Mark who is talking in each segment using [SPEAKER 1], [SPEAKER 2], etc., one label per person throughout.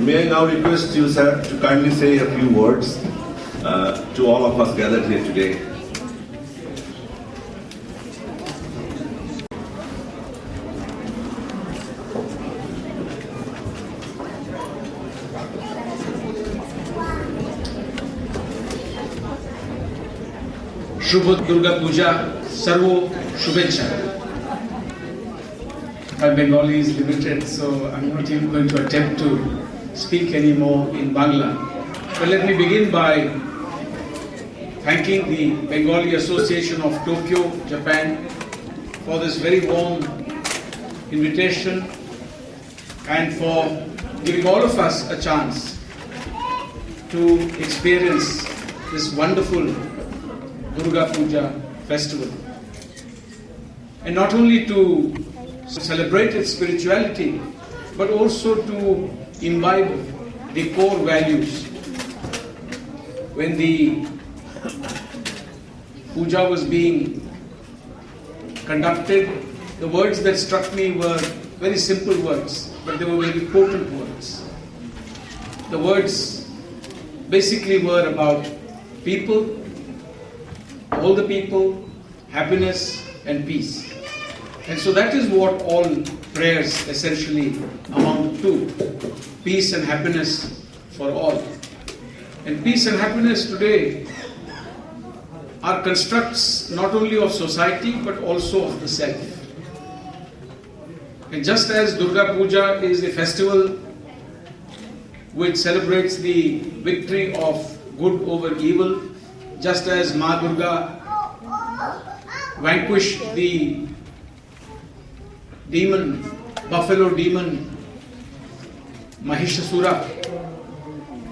[SPEAKER 1] May I now request you, sir, to kindly say a few words to all of us gathered here today.
[SPEAKER 2] Shubh Durga Puja, Sarvo Shubhecha. My Bengali is limited, so I'm not even going to attempt to speak anymore in Bangla. But let me begin by thanking the Bengali Association of Tokyo, Japan, for this very warm invitation and for giving all of us a chance to experience this wonderful Durga Puja festival. And not only to celebrate its spirituality, but also to imbibe the core values. When the puja was being conducted, the words that struck me were very simple words, but they were very potent words. The words basically were about people, all the people, happiness and peace. And so that is what all prayers essentially amount to. Peace and happiness for all. And peace and happiness today are constructs not only of society but also of the self. And just as Durga Puja is a festival which celebrates the victory of good over evil, just as Ma Durga vanquished the demon, buffalo demon Mahishasura,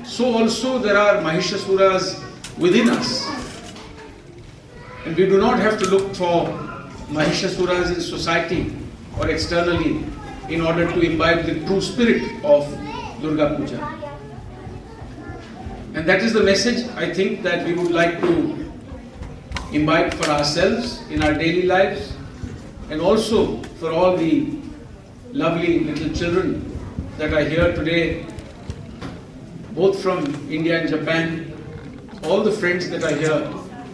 [SPEAKER 2] so also there are Mahishasuras within us. And we do not have to look for Mahishasuras in society or externally in order to imbibe the true spirit of Durga Puja. And that is the message I think that we would like to imbibe for ourselves in our daily lives, and also for all the lovely little children that are here today, both from India and Japan, all the friends that are here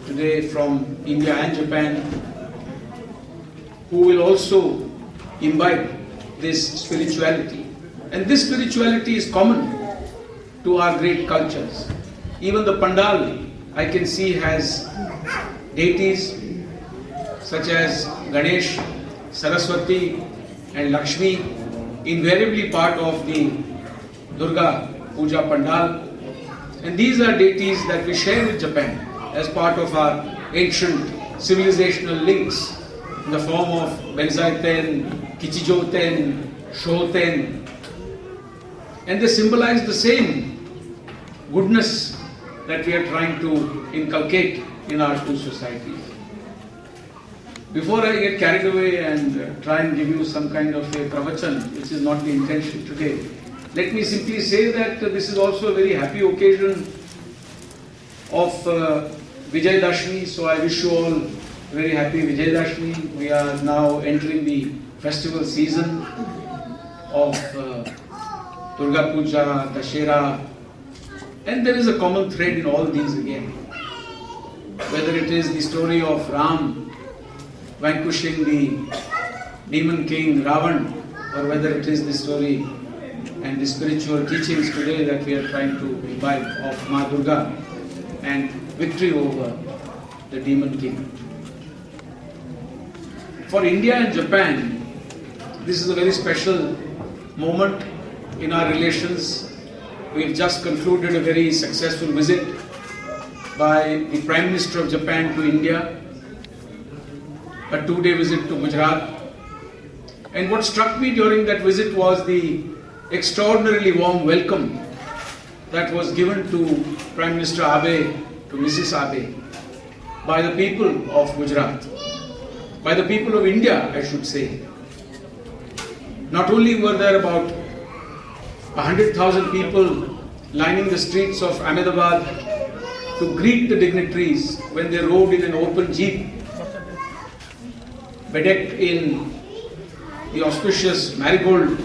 [SPEAKER 2] today from India and Japan, who will also imbibe this spirituality. And this spirituality is common to our great cultures. Even the pandal, I can see, has deities such as Ganesh, Saraswati and Lakshmi, invariably part of the Durga Puja Pandal. And these are deities that we share with Japan as part of our ancient civilizational links in the form of Benzaiten, Kichijoten, Shoten. And they symbolize the same goodness that we are trying to inculcate in our two societies. Before I get carried away and try and give you some kind of a pravachan, which is not the intention today, let me simply say that this is also a very happy occasion of Vijay Dashmi. So I wish you all very happy Vijay Dashmi. We are now entering the festival season of Durga Puja, Dashera, and there is a common thread in all these again. Whether it is the story of Ram vanquishing the demon king Ravan, or whether it is the story and the spiritual teachings today that we are trying to imbibe of Ma Durga and victory over the demon king. For India and Japan, this is a very special moment in our relations. We've just concluded a very successful visit by the Prime Minister of Japan to India, a 2-day visit to Gujarat. And what struck me during that visit was the extraordinarily warm welcome that was given to Prime Minister Abe, to Mrs. Abe, by the people of Gujarat, by the people of India, I should say. Not only were there about 100,000 people lining the streets of Ahmedabad to greet the dignitaries when they rode in an open jeep, bedecked in the auspicious marigold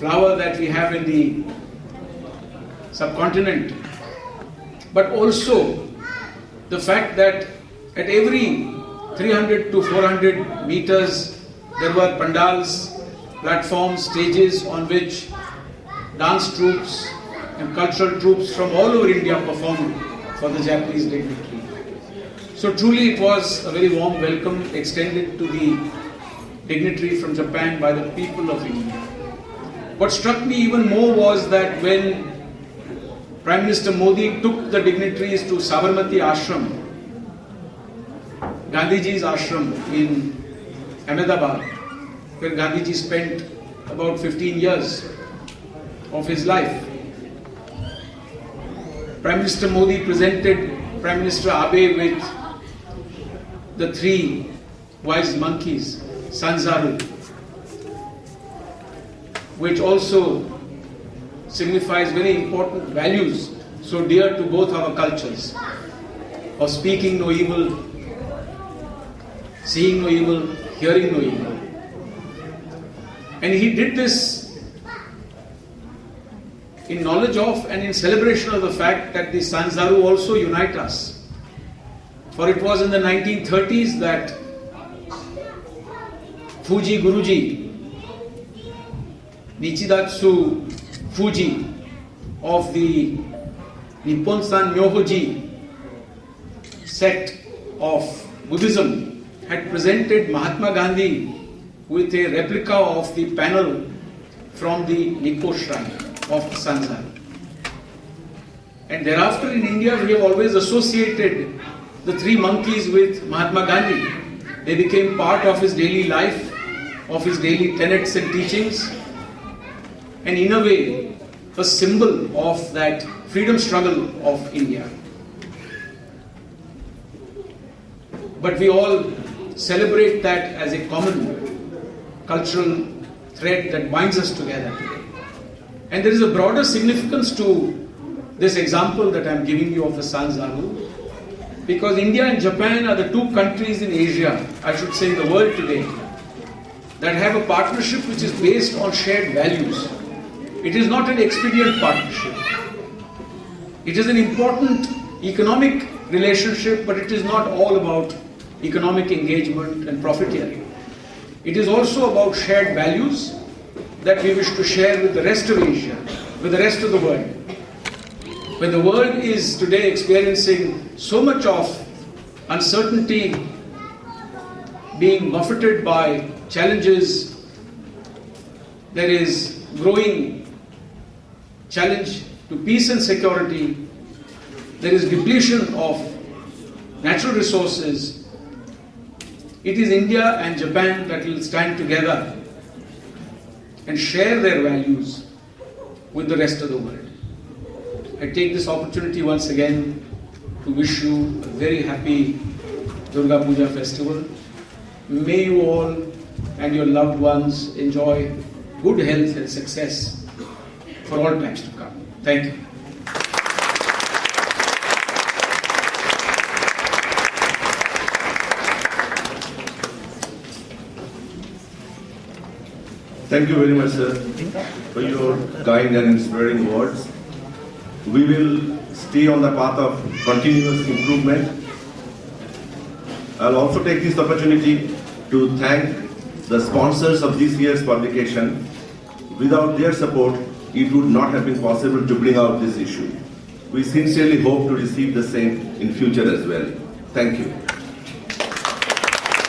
[SPEAKER 2] flower that we have in the subcontinent, but also the fact that at every 300 to 400 meters there were pandals, platforms, stages on which dance troops and cultural troops from all over India performed for the Japanese dignitary. So truly it was a very warm welcome extended to the dignitary from Japan by the people of India. What struck me even more was that when Prime Minister Modi took the dignitaries to Sabarmati Ashram, Gandhiji's ashram in Ahmedabad, where Gandhiji spent about 15 years of his life. Prime Minister Modi presented Prime Minister Abe with the 3 wise monkeys, Sanzaru, which also signifies very important values so dear to both our cultures, of speaking no evil, seeing no evil, hearing no evil. And he did this in knowledge of and in celebration of the fact that the Sanzaru also unite us. For it was in the 1930s that Fuji Guruji, Nichidatsu Fuji of the Nipponsan Myohoji sect of Buddhism had presented Mahatma Gandhi with a replica of the panel from the Nikko shrine of the Sanzaru. And thereafter in India we have always associated the 3 monkeys with Mahatma Gandhi. They became part of his daily life, of his daily tenets and teachings, and in a way a symbol of that freedom struggle of India. But we all celebrate that as a common cultural thread that binds us together today. And there is a broader significance to this example that I am giving you of the Sanzaru, because India and Japan are the 2 countries in Asia, I should say in the world today, that have a partnership which is based on shared values. It is not an expedient partnership. It is an important economic relationship, but it is not all about economic engagement and profiteering. It is also about shared values that we wish to share with the rest of Asia, with the rest of the world. When the world is today experiencing so much of uncertainty, being buffeted by challenges, there is growing challenge to peace and security, there is depletion of natural resources. It is India and Japan that will stand together and share their values with the rest of the world. I take this opportunity once again to wish you a very happy Durga Puja festival. May you all and your loved ones enjoy good health and success for all times to come. Thank you.
[SPEAKER 1] Thank you very much, sir, for your kind and inspiring words. We will stay on the path of continuous improvement. I'll also take this opportunity to thank the sponsors of this year's publication. Without their support, it would not have been possible to bring out this issue. We sincerely hope to receive the same in future as well. Thank you.